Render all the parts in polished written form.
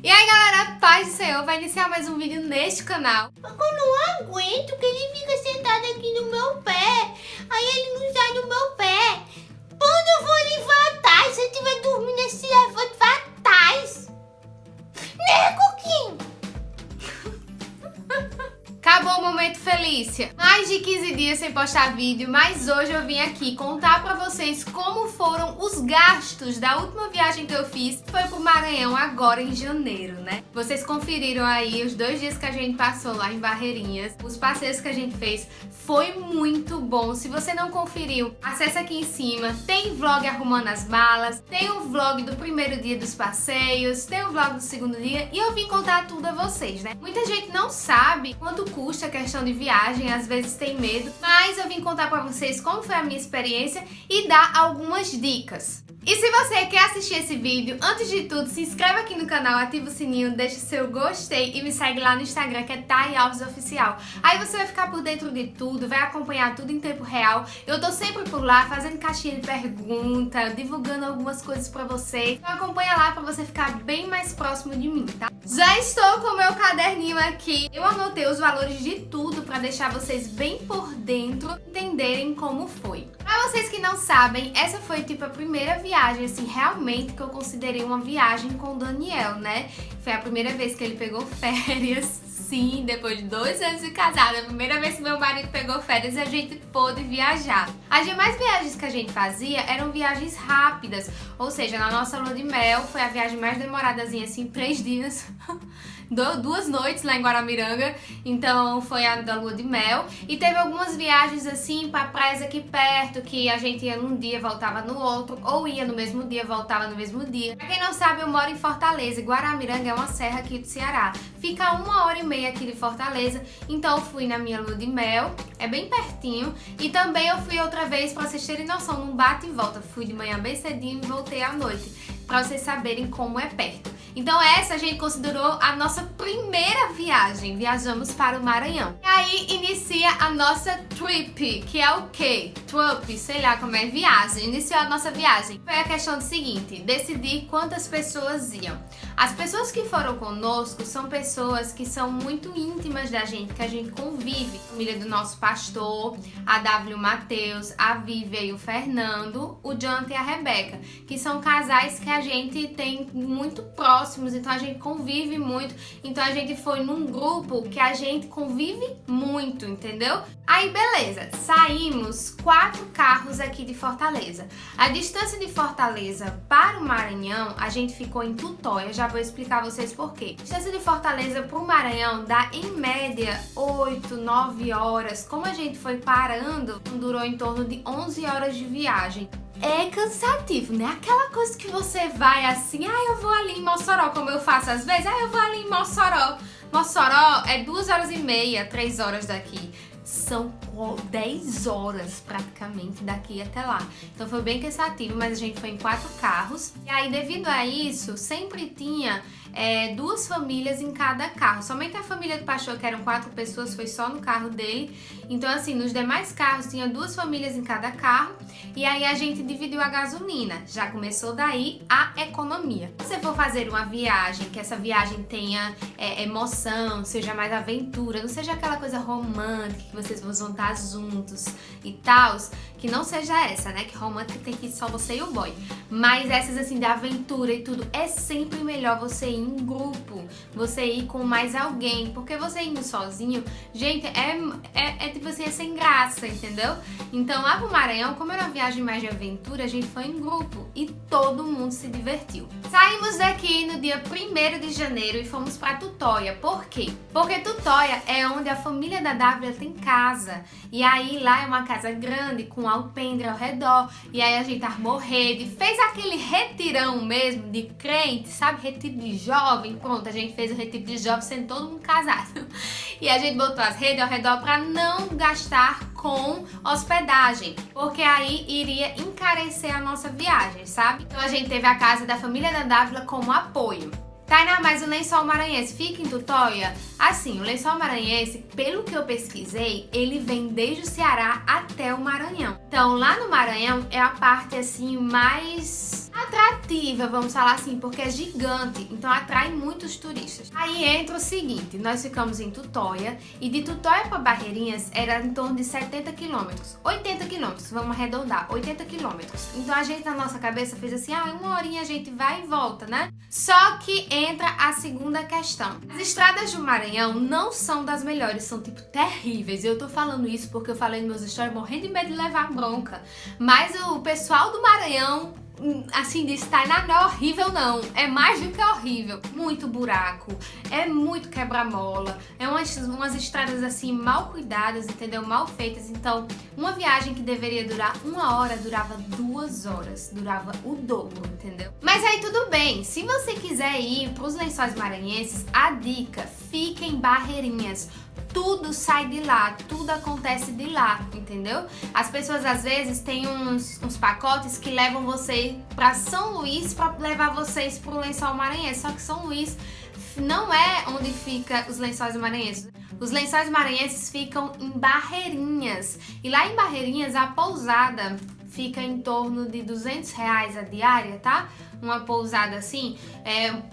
E aí galera, paz do Senhor, vai iniciar mais um vídeo neste canal. Eu não aguento que ele fica sentado aqui no meu pé. Aí ele não sai do meu pé. Quando eu vou levantar, se eu estiver dormindo assim, eu vou atrás. Né, Coquinho? Acabou o momento Felícia. Mais de 15 dias sem postar vídeo, mas hoje eu vim aqui contar pra vocês como foram os gastos da última viagem que eu fiz. Foi pro Maranhão agora em janeiro, né? Vocês conferiram aí os 2 dias que a gente passou lá em Barreirinhas. Os passeios que a gente fez foi muito bom. Se você não conferiu, acessa aqui em cima. Tem vlog arrumando as malas, tem o vlog do primeiro dia dos passeios, tem o vlog do segundo dia e eu vim contar tudo a vocês, né? Muita gente não sabe quanto custa a questão de viagem, às vezes tem medo, mas eu vim contar pra vocês como foi a minha experiência e dar algumas dicas. E se você quer assistir esse vídeo, antes de tudo, se inscreve aqui no canal, ativa o sininho, deixa o seu gostei e me segue lá no Instagram, que é Thay Alves Oficial. Aí você vai ficar por dentro de tudo, vai acompanhar tudo em tempo real. Eu tô sempre por lá, fazendo caixinha de pergunta, divulgando algumas coisas pra você. Então acompanha lá pra você ficar bem mais próximo de mim, tá? Já estou com o meu caderninho aqui. Eu anotei os valores de tudo pra deixar vocês bem por dentro, entenderem como foi. Pra vocês que não sabem, essa foi tipo a primeira viagem, assim, realmente que eu considerei uma viagem com o Daniel, né? Foi a primeira vez que ele pegou férias, sim, depois de 2 anos de casada, a primeira vez que meu marido pegou férias e a gente pôde viajar. As demais viagens que a gente fazia eram viagens rápidas, ou seja, na nossa lua de mel foi a viagem mais demoradazinha, assim, 3 dias. 2 noites lá em Guaramiranga, então foi a da lua de mel. E teve algumas viagens assim para praias aqui perto, que a gente ia num dia, voltava no outro, ou ia no mesmo dia, voltava no mesmo dia. Pra quem não sabe, eu moro em Fortaleza, e Guaramiranga é uma serra aqui do Ceará. Fica 1h30 aqui de Fortaleza, então eu fui na minha lua de mel, é bem pertinho. E também eu fui outra vez, pra vocês terem noção, num bate e volta. Fui de manhã bem cedinho e voltei à noite, pra vocês saberem como é perto. Então essa a gente considerou a nossa primeira viagem. Viajamos para o Maranhão. E aí inicia a nossa trip, que é o quê? Trip, sei lá como é, viagem. Iniciou a nossa viagem. Foi a questão do seguinte, decidir quantas pessoas iam. As pessoas que foram conosco são pessoas que são muito íntimas da gente, que a gente convive. Família do nosso pastor, a W Matheus, a Vívia e o Fernando, o Jonathan e a Rebeca, que são casais que a gente tem muito próximos, então a gente convive muito, então a gente foi num grupo que a gente convive muito, entendeu? Aí beleza, saímos 4 carros aqui de Fortaleza. A distância de Fortaleza para o Maranhão, a gente ficou em Tutóia, já vou explicar a vocês por quê. A distância de Fortaleza para o Maranhão dá em média 8, 9 horas, como a gente foi parando, durou em torno de 11 horas de viagem. É cansativo, né? Aquela coisa que você vai assim, eu vou ali em Mossoró, como eu faço às vezes, eu vou ali em Mossoró. Mossoró é 2h30, 3 horas daqui. São 10 horas praticamente daqui até lá. Então foi bem cansativo, mas a gente foi em 4 carros. E aí, devido a isso, sempre tinha 2 famílias em cada carro. Somente a família do pastor, que eram 4 pessoas, foi só no carro dele. Então assim, nos demais carros tinha 2 famílias em cada carro. E aí a gente dividiu a gasolina. Já começou daí a economia. Se você for fazer uma viagem, que essa viagem tenha emoção, seja mais aventura, não seja aquela coisa romântica, que vocês vão estar juntos e tal, que não seja essa, né? Que romântica tem que ir só você e o boy. Mas essas assim de aventura e tudo, é sempre melhor você ir em grupo, você ir com mais alguém, porque você indo sozinho, gente, tipo assim, é sem graça, entendeu? Então lá pro Maranhão, como era uma viagem mais de aventura, a gente foi em grupo e todo mundo se divertiu. Saímos daqui no dia 1º de janeiro e fomos pra Tutóia. Por quê? Porque Tutóia é onde a família da W tem casa. E aí lá é uma casa grande, com alpendre ao redor. E aí a gente armou rede, fez aquele retirão mesmo de crente, sabe? Retiro de jovem. Pronto, a gente fez o retiro de jovem sendo todo mundo casado. E a gente botou as redes ao redor pra não gastar com hospedagem, porque aí iria encarecer a nossa viagem, sabe? Então a gente teve a casa da família da Dávila como apoio. Tainá, mas o lençol maranhense fica em Tutóia? Assim, o lençol maranhense, pelo que eu pesquisei, ele vem desde o Ceará até o Maranhão. Então, lá no Maranhão é a parte assim mais atrativa, vamos falar assim, porque é gigante, então atrai muitos turistas. Aí entra o seguinte, nós ficamos em Tutóia e de Tutóia para Barreirinhas era em torno de 70 quilômetros, 80 quilômetros, vamos arredondar, 80 quilômetros. Então a gente na nossa cabeça fez assim, uma horinha a gente vai e volta, né? Só que entra a segunda questão. As estradas do Maranhão não são das melhores, são tipo terríveis. Eu tô falando isso porque eu falei nos meus stories morrendo de medo de levar bronca. Mas o pessoal do Maranhão, assim, disse, Tainá, não é horrível não, é mais do que horrível. Muito buraco, é muito quebra-mola, é umas estradas assim mal cuidadas, entendeu? Mal feitas. Então, uma viagem que deveria durar 1 hora, durava 2 horas, durava o dobro, entendeu? Mas aí tudo bem, se você quiser ir para os Lençóis Maranhenses, a dica, fique em Barreirinhas. Tudo sai de lá, tudo acontece de lá, entendeu? As pessoas às vezes têm uns pacotes que levam você para São Luís para levar vocês pro Lençol Maranhense, só que São Luís não é onde fica os Lençóis Maranhenses. Os Lençóis Maranhenses ficam em Barreirinhas e lá em Barreirinhas a pousada fica em torno de R$200 a diária, tá? Uma pousada assim,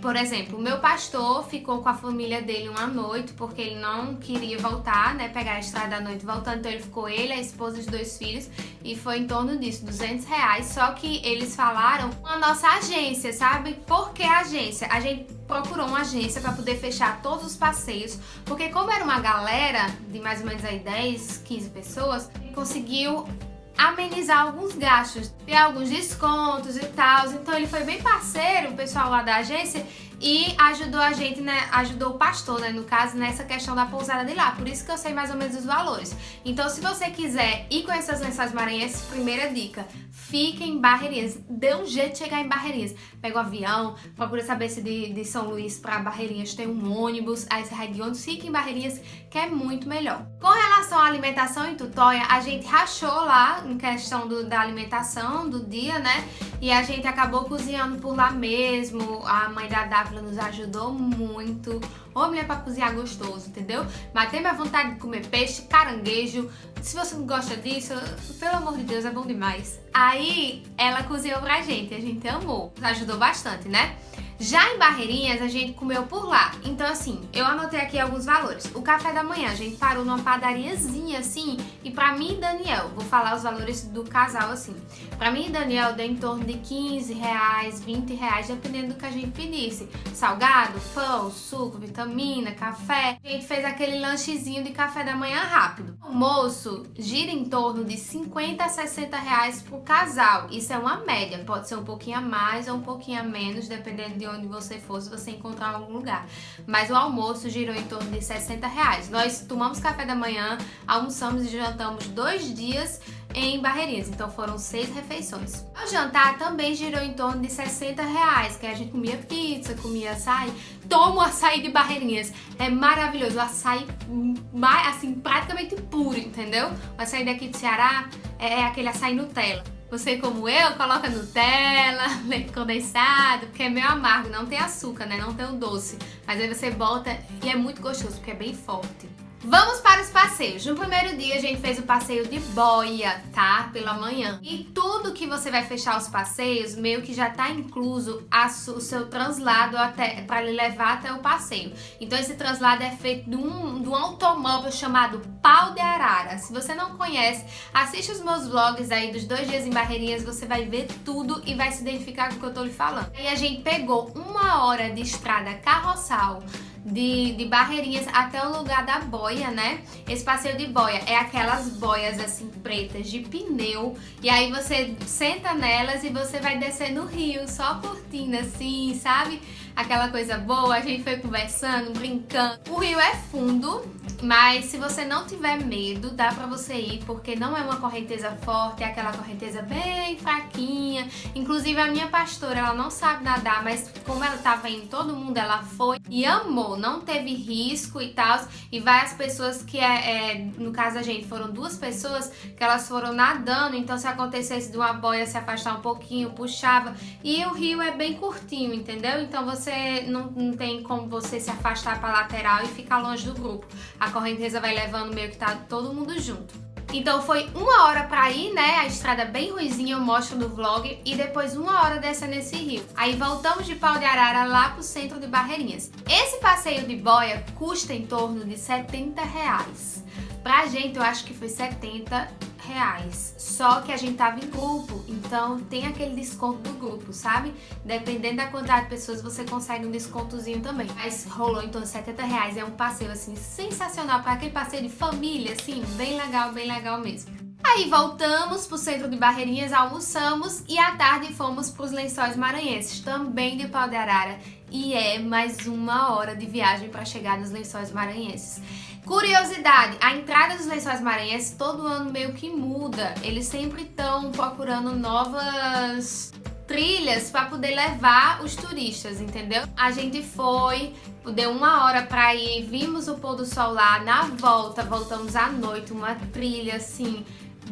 por exemplo, o meu pastor ficou com a família dele uma noite, porque ele não queria voltar, né, pegar a estrada à noite voltando, então ele ficou ele, a esposa e os 2 filhos, e foi em torno disso, R$200, só que eles falaram com a nossa agência, sabe? Por que a agência? A gente procurou uma agência para poder fechar todos os passeios, porque como era uma galera de mais ou menos aí 10, 15 pessoas, conseguiu amenizar alguns gastos, ter alguns descontos e tal. Então ele foi bem parceiro, o pessoal lá da agência, e ajudou a gente, né, ajudou o pastor, né, no caso, nessa questão da pousada de lá. Por isso que eu sei mais ou menos os valores. Então, se você quiser ir conhecer os Lençóis Maranhenses, primeira dica, fique em Barreirinhas. Dê um jeito de chegar em Barreirinhas. Pega o avião, procura saber se de São Luís para Barreirinhas tem um ônibus, aí você vai de ônibus, fique em Barreirinhas, que é muito melhor. Com relação à alimentação em Tutóia, a gente rachou lá em questão da alimentação do dia, né? E a gente acabou cozinhando por lá mesmo. A mãe da Dávila nos ajudou muito. Ô, mulher, pra cozinhar gostoso, entendeu? Matei minha vontade de comer peixe, caranguejo. Se você não gosta disso, pelo amor de Deus, é bom demais. Aí, ela cozinhou pra gente, a gente amou. Nos ajudou bastante, né? Já em Barreirinhas, a gente comeu por lá. Então, assim, eu anotei aqui alguns valores. O café da manhã, a gente parou numa padariazinha, assim, e pra mim e Daniel, vou falar os valores do casal, assim. Pra mim e Daniel, deu em torno de R$15, R$20, dependendo do que a gente pedisse. Salgado, pão, suco, vitamina, café. A gente fez aquele lanchezinho de café da manhã rápido. O almoço gira em torno de R$50 a R$60 pro casal. Isso é uma média, pode ser um pouquinho a mais ou um pouquinho a menos, dependendo de onde você for, se você encontrar em algum lugar. Mas o almoço girou em torno de R$60. Nós tomamos café da manhã, almoçamos e jantamos 2 dias em Barreirinhas, então foram 6 refeições. O jantar também girou em torno de R$60, que a gente comia pizza, comia açaí. Toma o açaí de Barreirinhas, é maravilhoso, o açaí assim, praticamente puro, entendeu? O açaí daqui do Ceará é aquele açaí Nutella. Você, como eu, coloca Nutella, leite condensado, porque é meio amargo, não tem açúcar, né? Não tem o doce. Mas aí você bota e é muito gostoso, porque é bem forte. Vamos para os passeios. No primeiro dia a gente fez o passeio de boia, tá? Pela manhã. E tudo que você vai fechar os passeios, meio que já tá incluso o seu translado até para lhe levar até o passeio. Então esse translado é feito de um automóvel chamado Pau de Arara. Se você não conhece, assiste os meus vlogs aí dos 2 dias em Barreirinhas, você vai ver tudo e vai se identificar com o que eu tô lhe falando. Aí a gente pegou 1 hora de estrada carroçal de Barreirinhas até o lugar da boia, né? Esse passeio de boia é aquelas boias assim pretas de pneu, e aí você senta nelas e você vai descer no rio, só curtindo assim, sabe? Aquela coisa boa, a gente foi conversando, brincando. O rio é fundo, mas se você não tiver medo, dá pra você ir, porque não é uma correnteza forte, é aquela correnteza bem fraquinha. Inclusive a minha pastora, ela não sabe nadar, mas como ela tava indo todo mundo, ela foi e amou, não teve risco e tal. E várias pessoas que no caso a gente, foram 2 pessoas que elas foram nadando, então se acontecesse de uma boia se afastar um pouquinho, puxava. E o rio é bem curtinho, entendeu? Então você não tem como você se afastar para lateral e ficar longe do grupo. A correnteza vai levando meio que tá todo mundo junto. Então foi 1 hora pra ir, né? A estrada bem ruizinha, eu mostro no vlog. E depois 1 hora descendo nesse rio. Aí voltamos de Pau de Arara lá pro centro de Barreirinhas. Esse passeio de boia custa em torno de R$70. Pra gente, eu acho que foi R$70. Só que a gente tava em grupo, então tem aquele desconto do grupo, sabe? Dependendo da quantidade de pessoas, você consegue um descontozinho também. Mas rolou em torno de R$70. É um passeio, assim, sensacional. Para aquele passeio de família, assim, bem legal mesmo. Aí voltamos pro centro de Barreirinhas, almoçamos e à tarde fomos pros Lençóis Maranhenses, também de Pau de Arara. E é mais 1 hora de viagem para chegar nos Lençóis Maranhenses. Curiosidade, a entrada dos Lençóis Maranhenses todo ano meio que muda. Eles sempre estão procurando novas trilhas para poder levar os turistas, entendeu? A gente foi, deu 1 hora para ir, vimos o pôr do sol lá, na volta, voltamos à noite, uma trilha assim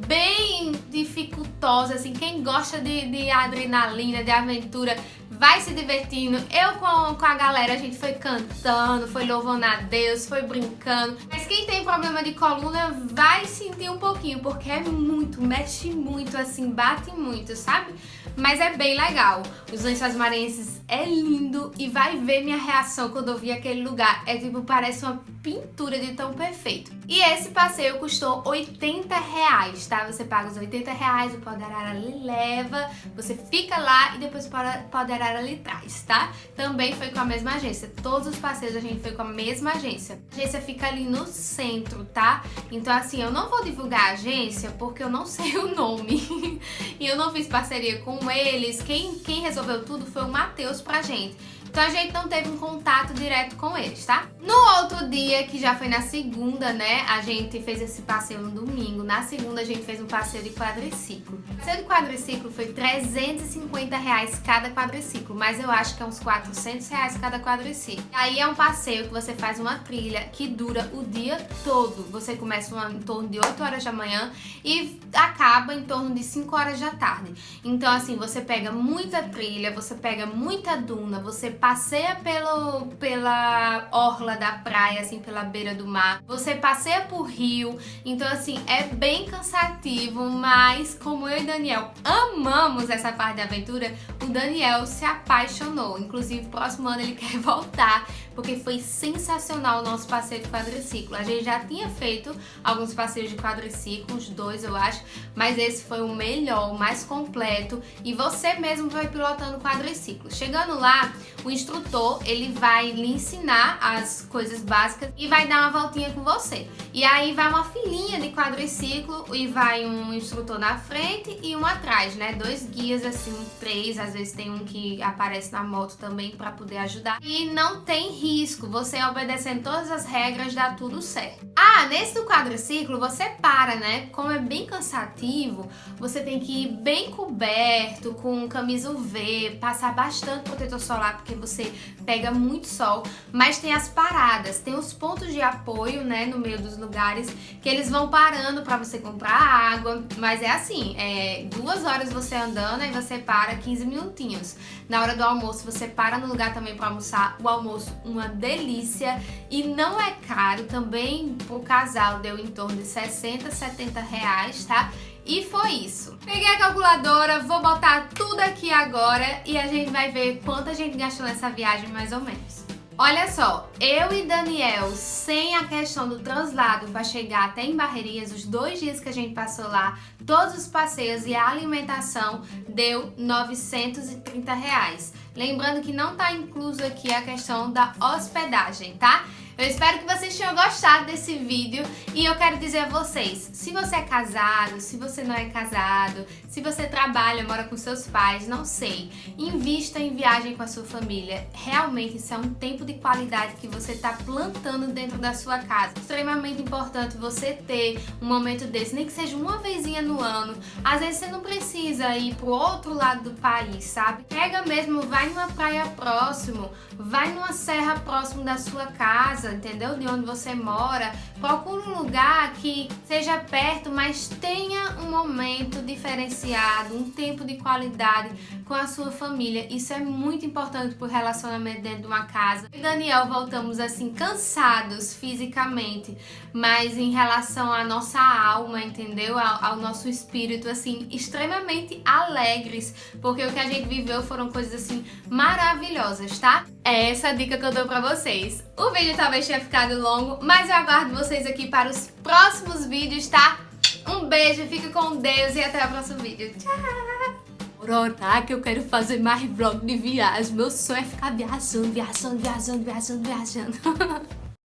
bem dificultosa, assim, quem gosta de adrenalina, de aventura, vai se divertindo. Eu com a galera, a gente foi cantando, foi louvando a Deus, foi brincando. Mas quem tem problema de coluna vai sentir um pouquinho, porque é muito, mexe muito, assim, bate muito, sabe? Mas é bem legal. Os Lençóis Maranhenses é lindo e vai ver minha reação quando eu vi aquele lugar. É tipo, parece uma pintura de tão perfeito. E esse passeio custou R$80, tá? Você paga os R$80, o Pau de Arara lhe leva, você fica lá e depois o Pau de Arara lhe traz, tá? Também foi com a mesma agência. Todos os passeios a gente foi com a mesma agência. A agência fica ali no centro, tá? Então assim, eu não vou divulgar a agência porque eu não sei o nome. E eu não fiz parceria com eles. Quem resolveu tudo foi o Matheus pra gente. Então a gente não teve um contato direto com eles, tá? No outro dia, que já foi na segunda, né? A gente fez esse passeio no domingo. Na segunda a gente fez um passeio de quadriciclo. O passeio de quadriciclo foi R$350 cada quadriciclo, mas eu acho que é uns R$400 cada quadriciclo. Aí é um passeio que você faz uma trilha que dura o dia todo. Você começa em torno de 8 horas da manhã e acaba em torno de 5 horas da tarde. Então assim, você pega muita trilha, você pega muita duna, você passeia pela orla da praia, assim, pela beira do mar. Você passeia por rio. Então, assim, é bem cansativo, mas como eu e Daniel amamos essa parte da aventura, o Daniel se apaixonou. Inclusive, próximo ano ele quer voltar, porque foi sensacional o nosso passeio de quadriciclo. A gente já tinha feito alguns passeios de quadriciclo, uns 2 eu acho, mas esse foi o melhor, o mais completo, e você mesmo vai pilotando o quadriciclo. Chegando lá, o instrutor, ele vai lhe ensinar as coisas básicas e vai dar uma voltinha com você. E aí vai uma filinha de quadriciclo e vai um instrutor na frente e um atrás, né? 2 guias, assim, 3, às vezes tem um que aparece na moto também para poder ajudar. E não tem risco, você obedecendo todas as regras dá tudo certo. Ah, nesse do quadriciclo você para, né? Como é bem cansativo, você tem que ir bem coberto, com camisa UV, passar bastante protetor solar, porque você pega muito sol, mas tem as paradas, tem os pontos de apoio, né, no meio dos lugares, que eles vão parando para você comprar água, mas é assim, 2 horas você andando, aí você para 15 minutinhos. Na hora do almoço você para no lugar também para almoçar, o almoço uma delícia e não é caro, também pro casal deu em torno de R$60, R$70, tá? E foi isso. Peguei a calculadora, vou botar tudo aqui agora e a gente vai ver quanto a gente gastou nessa viagem mais ou menos. Olha só, eu e Daniel, sem a questão do translado para chegar até em Barreirinhas, os 2 dias que a gente passou lá, todos os passeios e a alimentação, deu R$930. Lembrando que não tá incluso aqui a questão da hospedagem, tá? Eu espero que vocês tenham gostado desse vídeo e eu quero dizer a vocês, se você é casado, se você não é casado, se você trabalha, mora com seus pais, não sei, invista em viagem com a sua família. Realmente isso é um tempo de qualidade que você está plantando dentro da sua casa. Extremamente importante você ter um momento desse, nem que seja uma vezinha no ano. Às vezes você não precisa ir pro outro lado do país, sabe? Pega mesmo, vai numa praia próximo, vai numa serra próximo da sua casa, casa, entendeu? De onde você mora. Procure um lugar que seja perto, mas tenha um momento diferenciado, um tempo de qualidade com a sua família. Isso é muito importante pro relacionamento dentro de uma casa. Eu e Daniel voltamos assim cansados fisicamente, mas em relação à nossa alma, entendeu? Ao nosso espírito, assim, extremamente alegres, porque o que a gente viveu foram coisas assim maravilhosas, tá? É essa a dica que eu dou pra vocês. O vídeo talvez tenha ficado longo, mas eu aguardo vocês aqui para os próximos vídeos, tá? Um beijo, fica com Deus e até o próximo vídeo. Tchau! Por orar que eu quero fazer mais vlog de viagem. Meu sonho é ficar viajando.